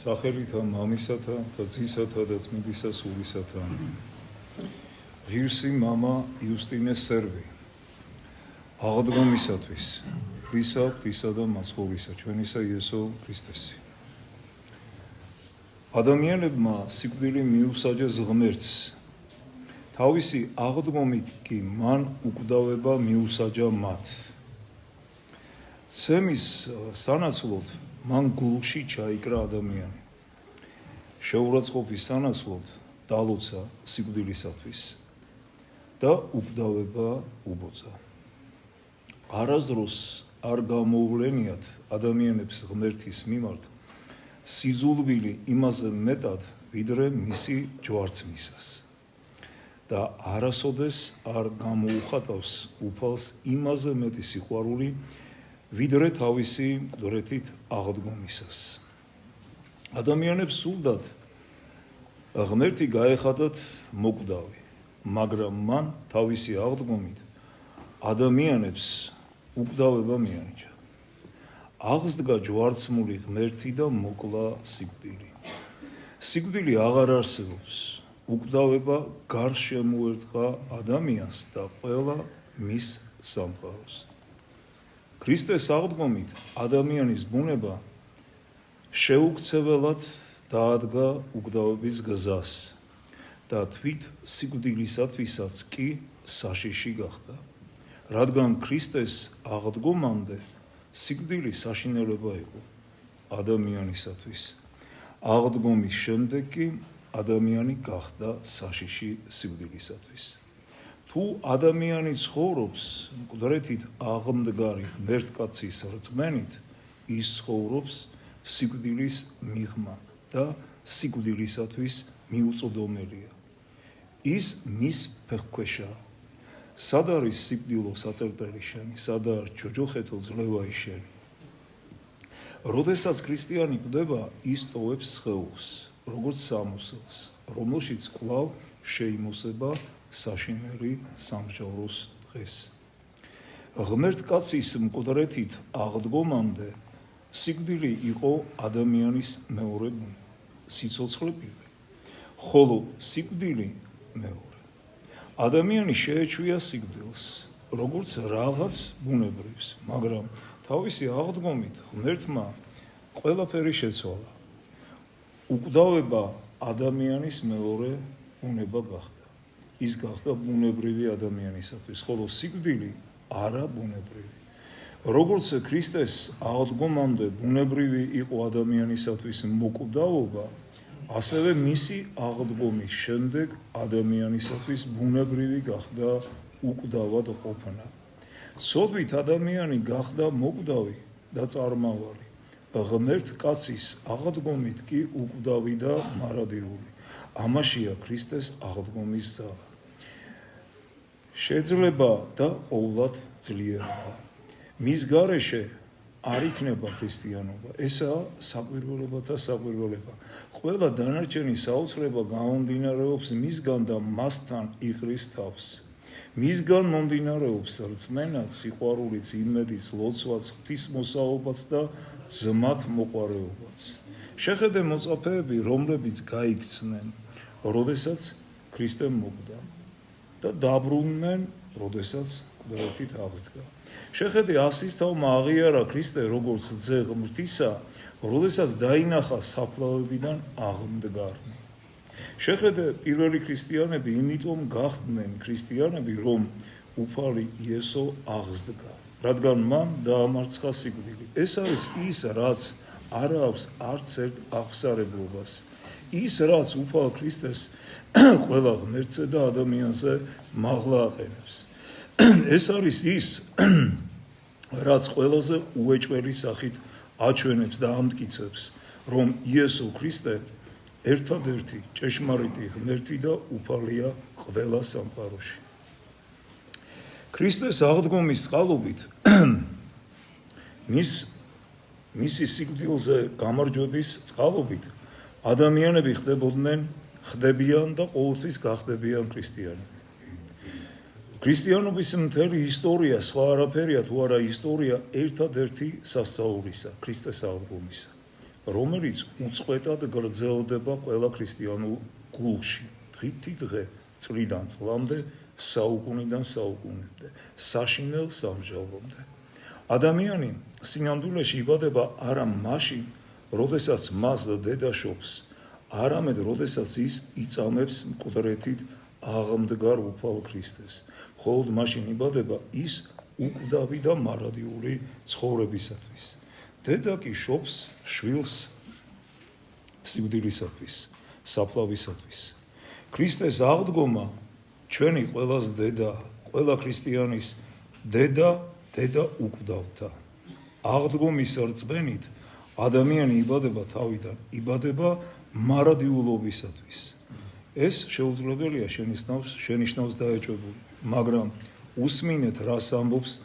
სახელითა მამისათა და ძისათა და წმინდისა სულისათა. ღირსი მამა იუსტინე სერბი. აღდგომისათვის, ღვთისა, ღვთისა და მაცხოვრისა, ჩვენისა იესო ქრისტესი. ადამიანებმა სიკვდილი მიუსაჯეს ღმერთს. თავისი აღდგომით კი მან უკვდავება მიუსაჯა მათ. ცემის სანაცვლოდ მან გულში ჩაიკრა ადამიანი. შეურაცხყოფის სანაცვლოდ დალოცა სიკვდილისათვის და უკვდავება უბოძა. არასდროს არ გამოუვლენიათ ადამიანებს ღმერთის მიმართ სიძულვილი იმაზე მეტად, ვიდრე მისი ჯვარცმისას. და არასოდეს არ გამოუხატავს უფალს იმაზე მეტი სიყვარული, ვიდრე თავისი მკვდრეთით აღდგომისას. ადამიანებს სურდათ ღმერთი გაეხადათ მოკვდავი, მაგრამ მან თავისი აღდგომით ადამიანებს უკვდავება მიანიჭა. აღსდგა ჯვარცმული ღმერთი და მოკლა სიკვდილი. სიკვდილი აღარ არსებობს. უკვდავება გარშემოერტყა ადამიანს და ყველა მის სამყაროს. ქრისტეს აღდგომით ადამიანის ბუნება შეუქცეველად დაადგა უკვდავების გზას და თვით სიკვდილისათვისაც კი საშიში გახდა, რადგან ქრისტეს აღდგომამდე სიკვდილი საშინელება იყო ადამიანისათვის. აღდგომის შემდეგ კი ადამიანი გახდა საშიში სიკვდილისათვის. თუ ადამიანი ცხოვრობს მკვდრეთით აღმდგარი ღმერთკაცის რწმენით, ის ცხოვრობს სიკვდილის მიღმა და სიკვდილისათვის მიუწვდომელია. ის მის ფეხქვეშაა. სად არის სიკვდილო საწერტელი შენი, სად არის ჯოჯოხეთო ძლევაი შენი? როდესაც ქრისტიანი კვდება, ის ტოვებს სხეულს, როგორც სამოსელს, რომელშიც კვლავ შეიმოსება საშინელი სამსჯავროს დღეს. ღმერთკაცის მკვდრეთით აღდგომამდე სიკვდილი იყო ადამიანის მეორე ბუნება, სიცოცხლე პირველი, ხოლო სიკვდილი მეორე. ადამიანი შეეჩვია სიკვდილს, როგორც რაღაც ბუნებრივს, მაგრამ თავისი აღდგომით ღმერთმა ყველაფერი შეცვალა. უკვდავება ადამიანის მეორე ბუნება გახდა. ის გახდა ბუნებრივი ადამიანისათვის, ხოლო სიკვდილი არა ბუნებრივი. როგორც ქრისტეს აღდგომამდე ბუნებრივი იყო ადამიანისათვის მოკვდავობა, ასევე მისი აღდგომის შემდეგ ადამიანისათვის ბუნებრივი გახდა უკვდავად ყოფნა. ცოდვით ადამიანი გახდა მოკვდავი და წარმავალი. ღმერთ კაცის აღდგომით კი უკვდავი და მარადიული. ამაშია ქრისტეს აღდგომის ძალა. შეძლება და ყოვლად ძლიერება. მის გარეშე არ იქნება ქრისტიანობა. ესაა საკვირველებათა საკვირველება. ყველა დანარჩენი საოცრება გამომდინარეობს მისგან და მასთან იყრის თავს. მისგან მომდინარეობს რწმენაც, სიყვარულიც, იმედიც, ლოცვაც, ღვთისმოსაობაც და ძმათ მოყვარეობაც. შეხედე მოწაფეები, რომლებიც გაიქცნენ, როდესაც ქრისტემ მოკვდა და დაბრუნდნენ, როდესაც მკვდრეთით აღსდგა. შეხედე ასისთავმა აღიარა ქრისტე როგორც ძე ღმრთისა, როდესაც დაინახა საფლავებიდან აღმდგარნი. შეხედე პირველი ქრისტიანები იმიტომ გახდნენ ქრისტიანები, რომ უფალი იესო აღსდგა, რადგან მან დაამარცხა სიკვდილი. ეს არის ის, რაც არ აქვს არც ერთ აღსარებლობას. ის, რაც უფალ ქრისტეს ყველა ღმერთზე და ადამიანზე მაღლა აყენებს. ეს არის ის, რაც ყველაზე უეჭველი სახით აჩვენებს და ამტკიცებს, რომ იესო ქრისტე ერთადერთი ჭეშმარიტი ღმერთი და უფალია ყველა სამყაროში. ქრისტეს აღდგომის წყალობით მისი სიკვდილზე გამარჯვების წყალობით ადამიანები ხდებიან და ყოველთვის გახდებიან ქრისტიანები. ქრისტიანობის მთელი ისტორია სხვა არაფერია თუ არა ისტორია ერთადერთი სასწაულისა, ქრისტეს აღდგომისა. რომელიც უწყვეტად გრძელდება ყველა ქრისტიანულ გულში, დღითი დღე, წლიდან წლამდე, საუკუნიდან საუკუნემდე, საშინელ სამჟავრომდე. ადამიანი სინამდვილეში იბადება არა მაშინ, როდესაც მას დედა შობს, არამედ როდესაც ის იწამებს მკვდრეთით აღმდგარ უფალ ქრისტეს. მხოლოდ მაშინ იბადება ის უკვდავი და მარადიული ცხოვრებისათვის. დედა კი შობს შვილს სიკვდილისათვის, საფლავისათვის. ქრისტეს აღდგომა ჩვენი ყველას დედა, ყველა ქრისტიანის დედა უკვდავთა. აღდგომის რწმენით ადამიანი იბადება თავიდან, იბადება მარადიულობისათვის. ეს შეუძლებელია შენიშნავს დაეჭვებული, მაგრამ უსმინეთ, რას ამბობს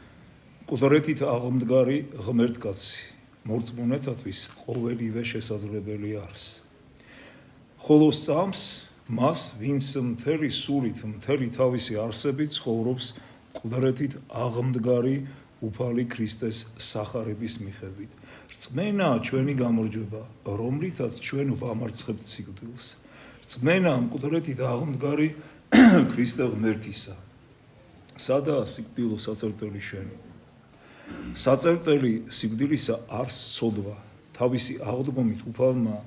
მკვდრეთით აღმდგარი ღმერთკაცი. მორწმუნეთათვის ყოველივე შესაძლებელი არის. ხოლო სწამს მას, ვინც მთელი სულით, მთელი თავისი არსებით ცხოვრობს მკვდრეთით აღმდგარი უფალი ქრისტეს სახარების მიხედვით. რწმენაა ჩვენი გამარჯვება, რომლითაც ჩვენ ვამარცხებთ სიკვდილს. რწმენა მკვდრეთით აღმდგარი ქრისტე ღმერთისა. სადაა სიკვდილო საწერტელი შენი? საწერტელი სიკვდილისა არ სცოდვა, თავისი აღდგომით უფალმა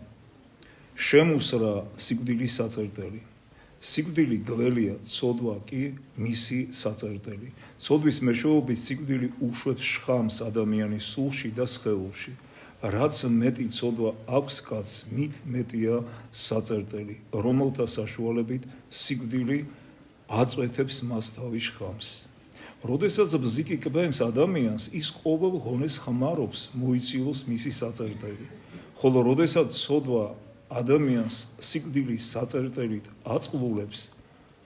შემუსრა სიკვდილის საწერტელი. სიკვდილი გველია, ცოდვა კი მისი საწერტელი. ცოდვის მეშვეობით სიკვდილი უშვებს შხამს ადამიანის სულში და სხეულში. რაც მეტი ცოდვა აქვს კაცს, მით მეტია საწერტელი, რომელთა საშუალებით სიკვდილი აწვეთებს მას თავის შხამს. როდესაც ბზიკი კბენს ადამიანს, ის ყოველ ღონეს ხმარობს მოიცილოს მისი საწერტელი. ხოლო როდესაც ცოდვა ადამიანს სიკვდილის საწერტელით აწყლულებს,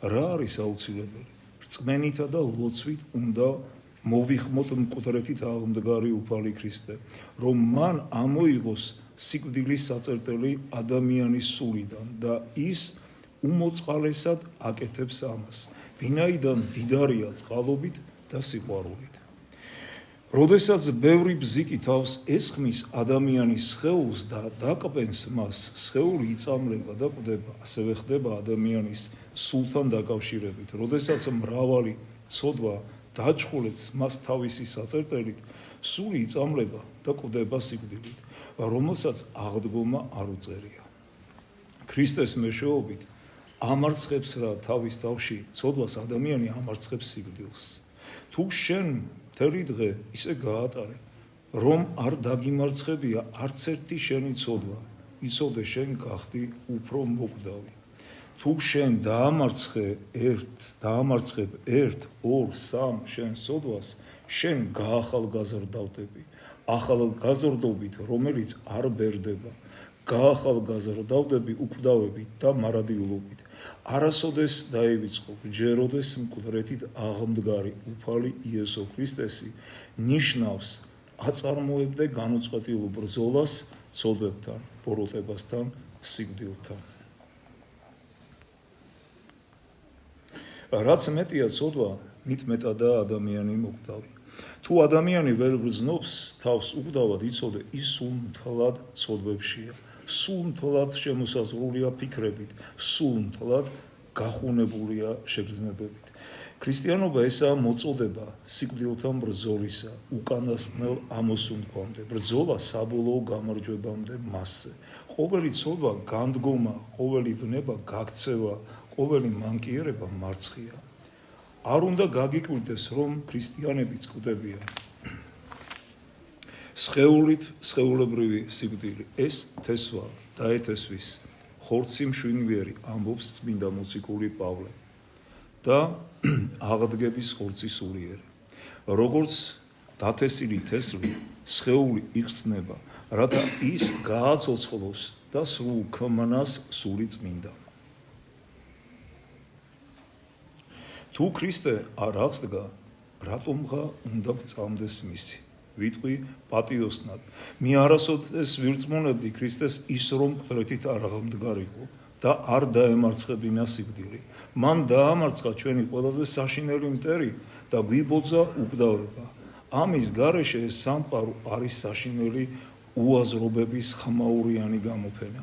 რა არის აუცილებელი? რწმენითა და ლოცვით უნდა მოვიხმოთ მკვდრეთით აღმდგარი უფალი ქრისტე, რომ მან ამოიღოს სიკვდილის საწერტელი ადამიანის სულიდან და ის უმოწყალესად აკეთებს ამას, ვინაიდან დიდარია წყალობით და სიყვარულით. როდესაც ბევრი ბზიკი თავს ესხმის ადამიანის სხეულს და დაკბენს მას, სხეული იწამლება და კვდება, ასევე ხდება ადამიანის სულთან დაკავშირებით. როდესაც მრავალი ცოდვა დაჭხულებს მას თავისი საწერტელით, სული იწამლება და კვდება სიკვდილით, რომელსაც აღდგომა არ უწერია. ქრისტეს მეშვეობით ამარცხებს რა თავის თავში ცოდვას ადამიანი ამარცხებს სიკვდილს. თუ შენ მთელი დღე ისე გაატარე, რომ არ დაგიმარცხებია არც ერთი შენი ცოდვა, იცოდე შენ გახდი უფრო მოკვდავი. თუ შენ დაამარცხებ 1, 2, 3 შენ ცოდვას, შენ გაახალგაზრდავდები, ახალგაზრდობით, რომელიც არ ბერდება, გაახალგაზრდავდები უკვდავებით და მარადიულობით. არასოდეს დაივიწყო, ჯეროდეს მკვდრეთით აღმდგარი უფალი იესო ქრისტესი ნიშნავს აწარმოებდე განუწყვეტილ ბრძოლას ცოდვებთან, ბოროტებასთან, სიკვდილთან. რაც მეტია ცოდვა, მით მეტადაა ადამიანი მოკვდავი. თუ ადამიანი ვერ გრძნობს თავს უკვდავად, იცოდე, ის სულთლად ცოდვებშია, სულთლად შემოსაზღვრულია ფიქრებით, სულთლად გახუნებულია შეგრძნებებით. ქრისტიანობა ესაა მოწოდება სიკვდილთან ბრძოლისა, უკანასკნელ ამოსუნთქვამდე, ბრძოლა საბოლოო გამარჯვებამდე მასზე. ყოველი ცოდვა განდგომა, ყოველი ვნება გაქცევა, ყოველი მანკიერება მარცხია. არ უნდა გაგიკვირდეს, რომ ქრისტიანებიც კვდებიან. სხეულით სხეულებრივი სიკვდილი, ეს თესვა დაეთესვის ხორცი მშვენიერი, ამბობს წმინდა მოციქული პავლე და აღდგების ხორცი სულიერი. როგორც დათესილი თესლი, სხეული იხსნება, რათა ის გააცოცხლოს და სრულ ქმნას სული წმინდა. თუ ქრისტე არ აღსდგა, რატომღა უნდა გწამდეს მისი? ვიტყვი პატიოსნად, მე არასოდეს ვირწმუნებდი ქრისტეს ის, რომ მკვდრეთით არ აღმდგარიყო და არ დაემარცხებინა სიკვდილი. მან დაამარცხა ჩვენი ყველაზე საშინელი მტერი და გვიბოძა უკვდავება. ამის გარეშე ეს სამყარო არის საშინელი უაზრობების ხმაურიანი გამოფენა.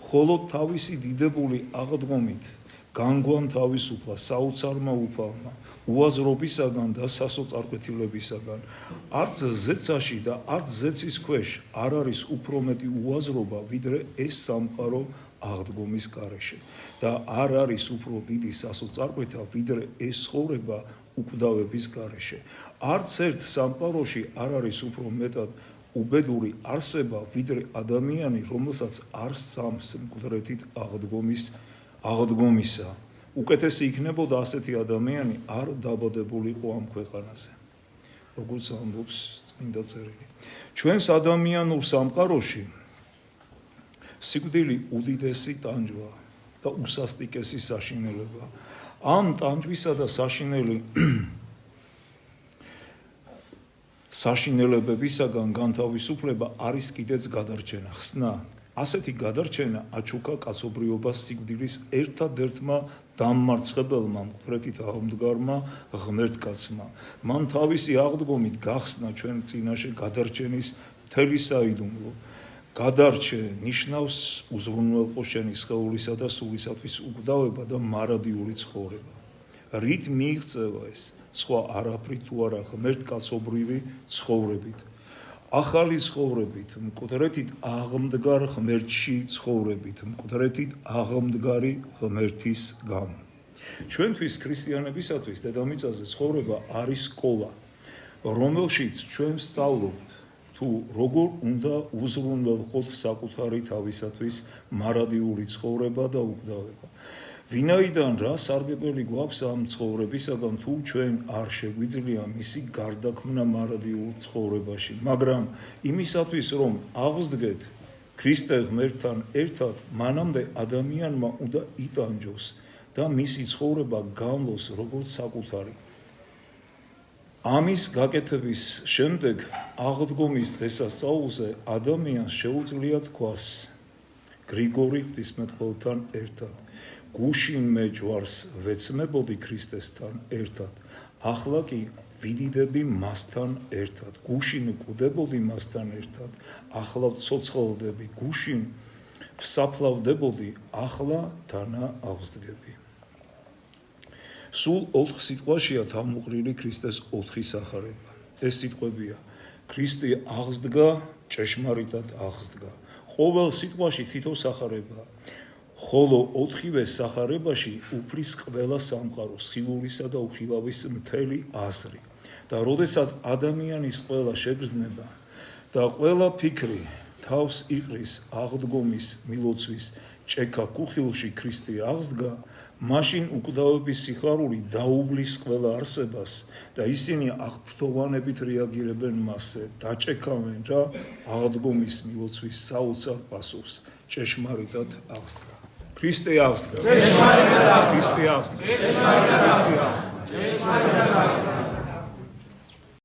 მხოლოდ თავისი დიდებული აღდგომით განგვან თავისუფლა საოცარმა უფალმა უაზრობისაგან და სასოწარკვეთილებისაგან არც ზეცაში და არც ზეცის ქვეშ არ არის უფრო მეტი უაზრობა ვიდრე ეს სამყარო აღდგომის გარეშე და არ არის უფრო დიდი სასოწარკვეთა ვიდრე ეს ცხოვრება უკვდავების გარეშე. არც ერთ სამყაროში არ არის უფრო მეტად უბედური არსება ვიდრე ადამიანი, რომელსაც არ სწამს მკვდრეთით აღდგომისა. უკეთესი იქნებოდა ასეთი ადამიანი არ დაბადებულიყო ამ ქვეყანაზე. როგორც ამბობს წმინდა წერილი. ჩვენს ადამიანურ სამყაროში სიკვდილი უდიდესი ტანჯვა და უსასტიკესი საშინელება. ამ ტანჯვისა და საშინელებებისაგან განთავისუფლება არის კიდეც გადარჩენა, ხსნა. ასეთი გადარჩენა აჩუქა კაცობრიობას სიკვდილის ერთადერთმა დამმარცხებელმა მკვდრეთით აღმდგარმა ღმერთკაცმა. მან თავისი აღდგომით გახსნა ჩვენ წინაშე გადარჩენის მთელი საიდუმლო. გადარჩე ნიშნავს უზრუნველყო შენი სხეულისა და სულისათვის უკვდავება და მარადიული ცხოვრება. რით მიიღწევა ეს? სხვა არაფრით თუ არა ღმერთკაცობრივი ცხოვრებით. ახალი ცხოვრებით, მკვდრეთით აღმდგარ ღმერთში ცხოვრებით, მკვდრეთით აღმდგარი ღმერთის გამო. ჩვენთვის ქრისტიანებისათვის დედამიწაზე ცხოვრება არის სკოლა, რომელშიც ჩვენ ვსწავლობთ თუ როგორ უნდა უზრუნველყოთ საკუთარი თავისათვის მარადიული ცხოვრება და უკვდავება. ვინაიდან რა სარგებელი გვაქვს ამ ცხოვრებისაგან თუ ჩვენ არ შეგვიძლია მისი გარდაქმნა მარადიულ ცხოვრებაში, მაგრამ იმისათვის რომ აღსდგეთ ქრისტე ღმერთთან ერთად, მანამდე ადამიანმა უნდა იტანჯოს და მისი ცხოვრება განვლოს როგორც საკუთარი. ამის გაკეთების შემდეგ აღდგომის დღესასწაულზე ადამიანს შეუძლია თქვას გრიგორი ღვთისმეტყველთან ერთად. გუშინ მე ჯვარს ვეცმებოდი ქრისტესთან ერთად, ახლა კი ვიდიდები მასთან ერთად. გუშინ კვდებოდი მასთან ერთად, ახლა ვცოცხლდები. გუშინ ვსაფლავდებოდი, ახლა თანა აღსდგები. სულ 4 სიტყვაშია თავმოყრილი ქრისტეს 4 სახარება. ეს სიტყვებია: ქრისტე აღსდგა, ჭეშმარიტად აღსდგა. ყოველ სიტყვაში თითო სახარებაა. ხოლო 4-ვე სახარებაში უფლის ყველა სამყაროს, ხილულისა და უხილავის მთელი აზრი. და როდესაც ადამიანის ყველა შეგრძნება და ყველა ფიქრი თავს იყრის აღდგომის მილოცვის ჭექა კუხილში ქრისტე აღსდგა, მაშინ უკვდავების სიხარული დაუბლის ყველა არსებას და ისინი აღფრთოვანებით რეაგირებენ მასზე, დაჭექავენ რა აღდგომის მილოცვის საოცარ პასუხს, ჭეშმარიტად აღსდგა. ქრისტე აღსდგა. ჭეშმარიტად აღსდგა. ქრისტე აღსდგა. ჭეშმარიტად აღსდგა. ჭეშმარიტად აღსდგა.